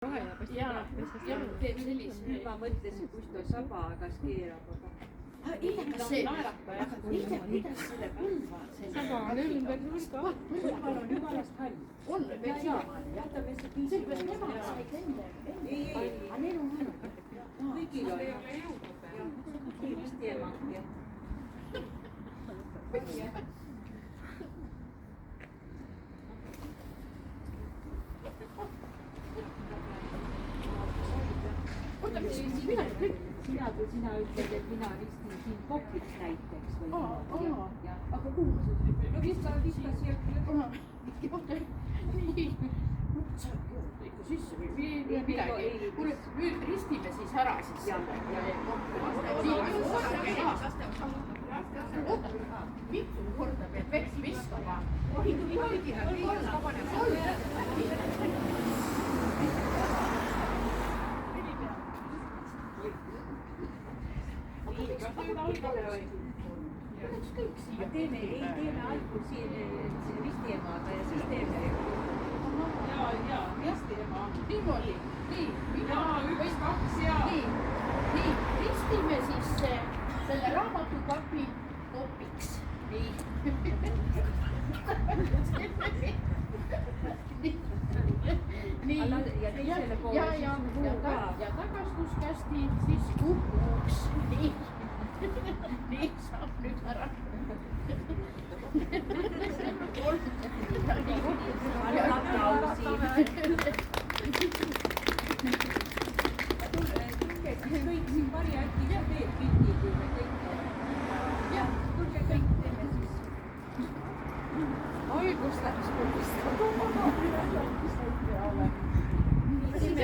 Jaa, teeb sellist. Nüüd ma mõtlesin, kust ta saba hakkas keerama. Kas see naerata jah? Kuidas selle kandva? Saba on ümber nurga. Jumal on jumalast hall. On veel siiamaani. Jätame see piisi. Sellepärast nemad said enne. Ei. Aga neil on ainult. Kõigil on. Kiiristi emakki. Sina ütled, et mina ristin siin kopiks näiteks või niimoodi. Aga kuhu ma seda? No vist siia küll. Nii. Sa ikka sisse või midagi. Kuule, nüüd ristime siis ära siis. Mitu korda peab vett viskama? Teeme algul siin ristiemaga ja siis teeme. Jaa, ristiema. Niimoodi, nii. Jaa, 1, 2 ja. Nii, ristime siis selle raamatukapi kopiks. Nii. Ja teisele poole ja tagastuskästi siis kukuks. Nii. Nii saab nüüd ära. kõik siin pari äkki sa teed pildi, kui me kõik Jah, tulge kõik teeme siis. Oi, kus läks pulist. Siin